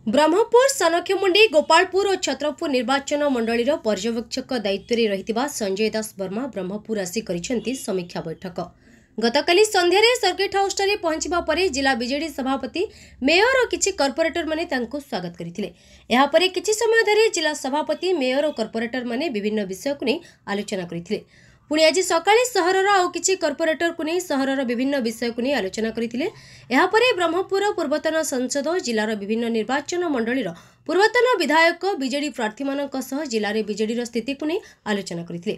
ब्रह्मपुर सनखमुंडी गोपालपुर और छत्रपुर निर्वाचन मंडली पर्यवेक्षक दायित्व में रही संजय दास वर्मा ब्रह्मपुर आसी करिसेंती समीक्षा बैठक। गतकाली संध्यारे सर्किट हाउस पहुंचवा पर जिला बीजेडी सभापति मेयर और किछि कॉर्पोरेटर माने तांको स्वागत करथिले। एहा परे किछि समय धरि जिला सभापति मेयर और कॉर्पोरेटर माने विभिन्न विषय को नै आलोचना करथिले। पुणी आज सकाळे सहरर आउ किछि कॉर्पोरेटर को नै सहरर विभिन्न विषय को नै आलोचना करथिले। एहा परे ब्रह्मपुर पूर्वतन संसद जिलार विभिन्न निर्वाचन मंडलीर पूर्वतन विधायक बीजेडी प्रार्थी मानक सह जिले बीजेडी स्थिति को नै आलोचना करथिले।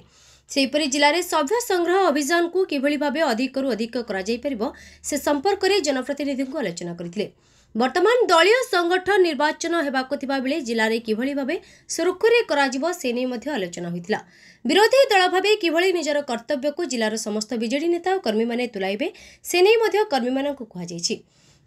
सेहीपरि जिले सभ्य संग्रह अभियान को किभଳି भाबे अधिकरू अधिक करा जाय परिबो से संपर्क रे जनप्रतिनिधि को आलोचना करथिले। वर्तमान दलीय संगठन निर्वाचन हेबाको थिबा बेले जिले किभଳି भाबे सुरक्षित करा जिवो से नै मध्ये आलोचना होइतिला। विरोधी दल भाबे किभଳି निजर कर्तव्य को जिलार समस्त बीजेडी नेता और कर्मी माने तुलाइबे से नै मध्ये कर्मी मानक कहा जायछि।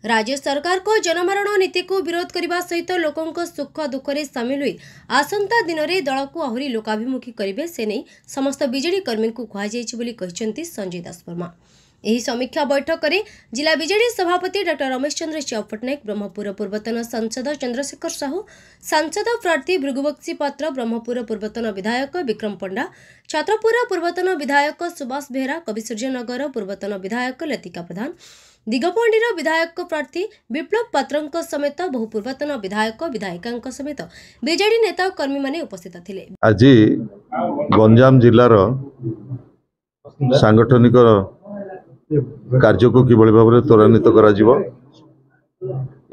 राज्य सरकार को जनमारण नीति को विरोध करने सहित लोकों सुख दुख में सामिल हुई आसंता दिन में दल को आहरी लोकाभिमुखी करेंगे से नहीं समस्त बीजेडी कर्मी को कहते संजय दास वर्मा। यही समीक्षा बैठक में जिला बीजेडी सभापति डॉ रमेश चंद्र च्यौ पट्टनायक, ब्रह्मपुर पूर्वतन सांसद चंद्रशेखर साहू, सांसद प्रार्थी भृगुबक्सी पात्र, ब्रह्मपुर पूर्वतन विधायक विक्रम पंडा, छत्रपुर पूर्वतन विधायक सुभाष बेहरा, कविसूर्यनगर पूर्वतन विधायक लतिका प्रधान, दिगपंडीर विधायक प्रार्थी विप्लव पात्र समेत बहु पूर्वतन विधायक विधायिका समेत बीजेडी नेता और कर्मी माने उपस्थित थिले। आज गंजाम जिलार सांगठनिक कार्य को किभଳି भाबरे त्वरान्वित करा जिवो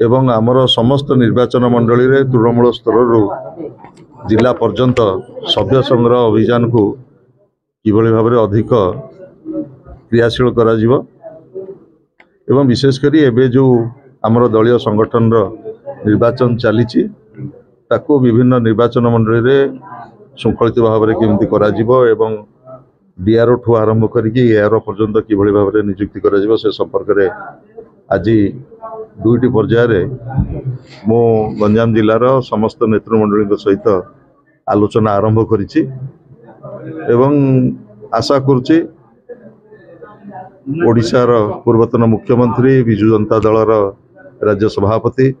एवं आमर समस्त निर्वाचन मंडली रे तृणमूल स्तर जिला पर्यंत सभ्य संग्रह अभियान को किभଳି भाबरे अधिक क्रियाशील करा जिवो एवं विशेषकर एबे जो आमर दलीय संगठन निर्वाचन चली ताको विभिन्न निर्वाचन मंडली रे शृंखलित भाव में केमती करा जिवो एवं डीआरओ ठू आरंभ करके एआरओ पर्यंत किभଳି भाव में नियुक्ति करा जिवो से संपर्क में आज दुईटी पर्यायर मो गंजाम जिलार समस्त नेतृमंडली सहित आलोचना आरंभ करिछि एवं आशा करुछि ओडिशार पूर्वतन मुख्यमंत्री विजु जनता दलर राज्य सभापति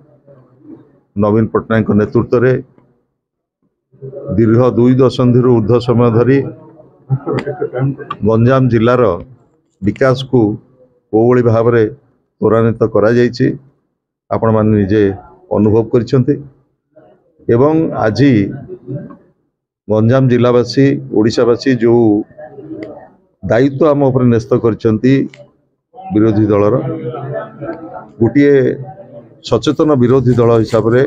नवीन पट्टनायक नेतृत्व में दीर्घ 2 दशंधि ऊर्ध्व समय धरी गंजाम जिलार विकास को कोभଳି भाव में त्वरान्वित करा जायछि आपण माने निजे अनुभव करिसेंती एवं आज गंजाम जिलावासी ओडिशावासी जो दायित्व आम उपर न्यस्त करछंती विरोधी दलर गोटे सचेतन विरोधी दल हिसाब से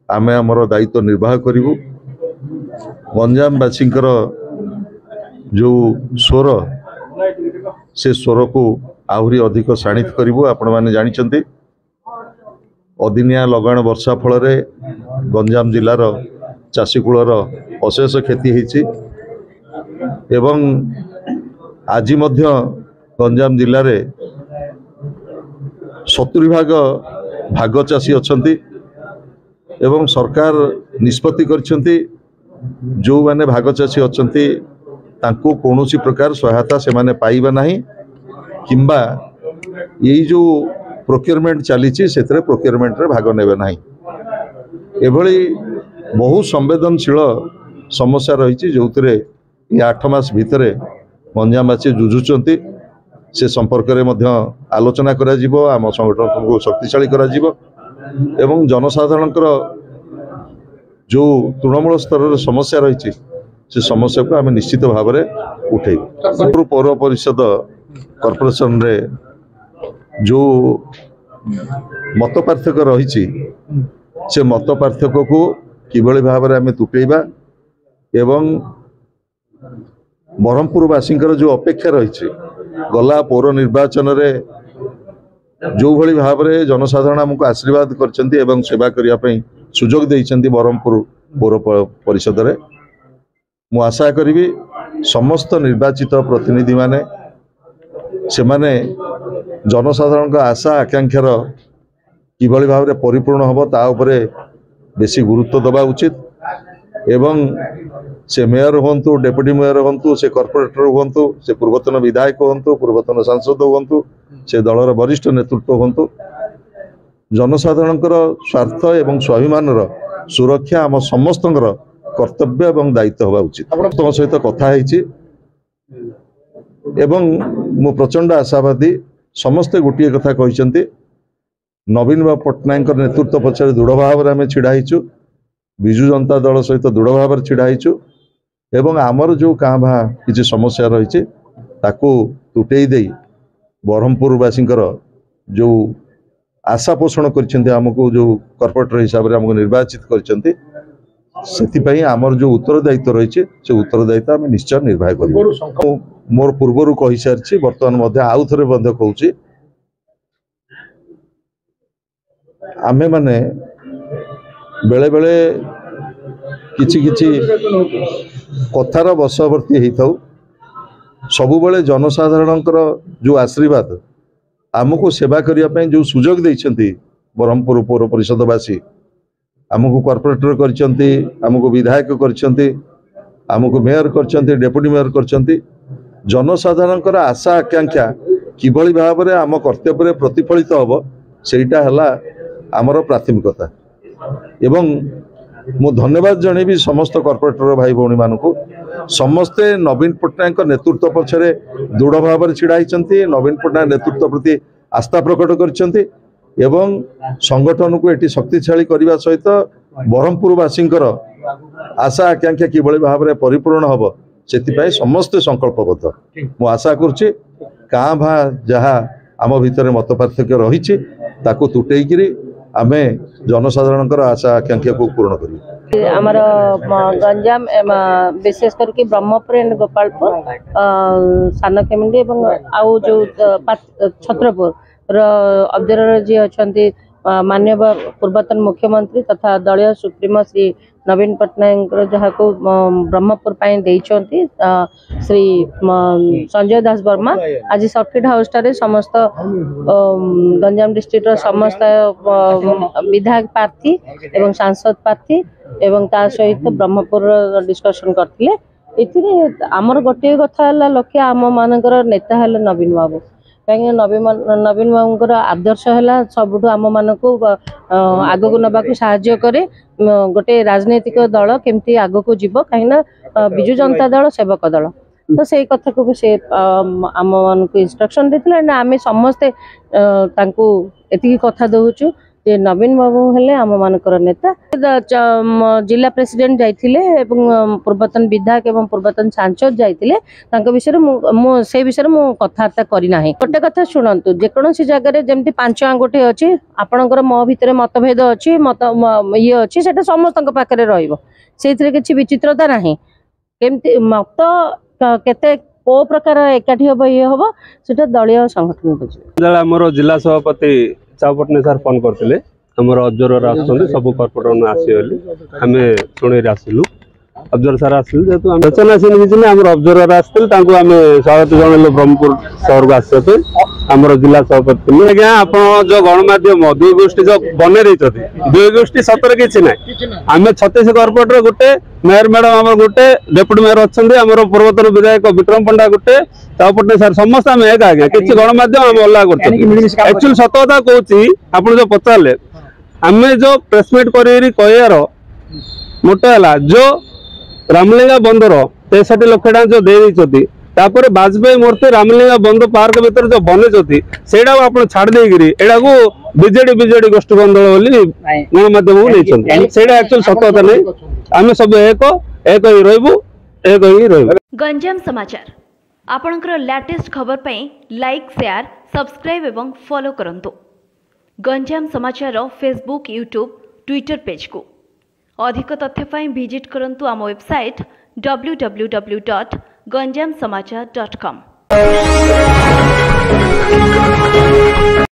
आमे आमर दायित्व निर्वाह करिवु। गंजामवासींकर जो स्वर से स्वर को आहरी अधिक शाणित करिवु। आपण माने जानिछंती अदिनिया लगाण वर्षा फल रे गंजाम जिलार चाषीकूलर अशेष क्षति होइछि एवं आज मध्य गंजाम जिले में 70% भाग चाषी अच्छी एवं सरकार निष्पत्ति करछंती जो माने भाग चाषी अच्छी तांको कौनसी प्रकार सहायता से माने पाइबा नहीं किंबा यही जो प्रोक्योरमेंट चली प्रोक्योरमेंट रे भाग नेबे नहीं एभली बहुत संवेदनशील समस्या रही जो 8 मास भितर गंजामवासी जुझुचंती से संपर्क में आलोचना करा जिवो आम संगठन को शक्तिशाली करा जिवो एवं जनसाधारण जो तृणमूल स्तर समस्या रही से समस्या को आम निश्चित भाव में उठे पौर परिषद कॉर्पोरेशन रे जो मत पार्थक्य रही से मत पार्थक्य को किभଳି भाव में आम तुटेबा एवं ब्रह्मपुरवासी जो अपेक्षा रही गला पौर निर्वाचन रे जो भली भाव में जनसाधारण आमको आशीर्वाद करछंती एवं सेवा करने सुजोग देइछंती ब्रह्मपुर पौर परिषद रे मु आशा करी समस्त निर्वाचित प्रतिनिधि माने से माने जनसाधारण आशा आकांक्षार किभଳି भाव में परिपूर्ण हम ता उपरे बेसी गुरुत्व दबा उचित एवं से मेयर हूँ डेप्यूटी मेयर हूँ से कॉर्पोरेटर हूँ से पूर्वतन विधायक हूँ पूर्वतन सांसद हूँ से दलर वरिष्ठ नेतृत्व हूँ जनसाधारणकर स्वार्थ एवं स्वाभिमानर सुरक्षा आम समस्तଙ୍କର कर्तव्य एवं दायित्व होगा उचित तुम सहित कथा एवं मु प्रचंड आशावादी समस्ते गोटे कथा कहते नवीन बाबू पट्टनायक नेतृत्व पछार दृढ़ भाव में छिड़ाईचु विजु जनता दल सहित दृढ़ भाव छिड़ाईचु एवं आमर जो काँ भा किसी समस्या रही तुटे दे ब्रह्मपुरवासी जो आशा पोषण करमको जो कॉर्पोरेटर हिसाब से आमको निर्वाचित कर आमर जो उत्तरदायित्व रही से उत्तरदायित्व आम निश्चय निर्वाह कर मोर पूर्वर कही सारी बर्तमान आउ थे कहूँ आमे माने बेले बेले किछि किछि कथार बशवर्ती होता सबु बेले जनसाधारणकर जो आशीर्वाद आमको सेवा करने जो सुजोग देइछंती ब्रह्मपुर पौर परिषदवासी आमको कॉर्पोरेटर करछंती आमको विधायक करछंती आमको मेयर करछंती डेप्यूटी मेयर करछंती जनसाधारणकर आशा आकांक्षा किभली भाव में आम कर्तव्य प्रतिफलित हम सेटा हला आमर प्राथमिकता एवं मु धन्यवाद जनइबी समस्त कॉर्पोरेटर भाई भौणी मानू समस्ते नवीन पट्टनायक नेतृत्व पछरे दृढ़ भाव में छिड़ाई नवीन पट्टनायक नेतृत्व प्रति आस्था प्रकट करछंती एवं संगठन को एटी शक्तिशाली करने सहित ब्रह्मपुरवासी आशा आकांक्षा किभली भाव में परिपूर्ण हम से समस्ते संकल्पबद्ध मु आशा करुच्ची काँ भा जहाँ आम भितर मत पार्थक्य रही ताकू तुटेकरी आमे जनसाधारणकर आशा आकांक्षा को पूर्ण करिए आमर गंजाम विशेष करके ब्रह्मपुर एंड गोपालपुर सान खेमुंडी एवं आउ जो छत्रपुर ऑब्जर्वर जी अच्छा माननीय पूर्वतन मुख्यमंत्री तथा दलीय सुप्रीमो श्री नवीन पट्टनायक जहाँ को ब्रह्मपुर देइछंती श्री संजय दास वर्मा आज सर्किट हाउस टारे समस्त गंजाम डिस्ट्रिक्ट समस्त विधायक प्रार्थी एवं सांसद प्रार्थी एवं ता सहित ब्रह्मपुर डिस्कशन करते आमर गोटे कथा लक्ष्य आम मानकर नेता है नवीन बाबू कहीं नवीन बाबू आदर्श है सबुठ आम मान को आग को नवा साहाय्य करे गोटे राजनैतिक दल केमती आग को जीव कहीं विजु जनता दल सेवक दल तो से कथा को से आम मान को इंस्ट्रक्शन देते आम समस्ते एति कथा दौचु जे नवीन बाबू हेले आम मानकर नेता जिला प्रेसिडेंट जाइथिले पूर्वतन विधायक एवं पूर्वतन सांसद जाइथिले विषय से विषय मु कथबार्ता करना गोटे कथा शुणु जेकोसी जगह जमी 5 आंगुठी अच्छी आपणकर मो भितर मतभेद अच्छी मत ये अच्छी से समस्त पाखे रही किसी विचित्रता ना केमती मत केते को प्रकार एकाठी हम ये हम से दलीय संगठन बुझे जिला सभापति चापटने सार फोन करते अब्जर्वर आसुँच सब कॉर्पोरेटर आसगली आम शुणी आसलु अब्जर्वर सार आसलु जेहतु सूचना सीन आम अब्जर्वर आसते आम स्वागत जनइलु ब्रह्मपुर सहर को आसपे आम जिला सभापति आज्ञा आप जो गणमाध्यम दुई गोष्ठी जो बन दुई गोष्ठी सतर किसी ना आम 36 कॉर्पोरेटर गोटे मेयर मैडम आम गोटे डेप्यूटी मेयर अच्छा पूर्वतन विधायक विक्रम पंडा गोटे चापटने सार समस्त आम एक आज्ञा किसी गणमाध्यम आम अलग कर सत कथा कहूँ आप जो पचारे आम जो प्रेसमिट कर मोटे है जो रामलिंगा बंदर 63 लाख टका जो दे तापर बाजपेयी मूर्ति रामलिंगा बंद पार्क भीतर जो बने से आप छाड़ देकरी एटा को बीजेडी गोष्ठी बंदल बोली गणमाध्यम नहीं एक्चुअली सत कथा नहीं आम सब एक ही रही एक ही रही गंजाम समाचार आपणकर लेटेस्ट खबर पाई लाइक शेयर सब्सक्राइब एवं फॉलो करंतु गंजाम समाचार फेसबुक यूट्यूब ट्विटर पेज को अधिक तथ्य पाई विजिट करंतु आम वेबसाइट www.ganjamsamachar.com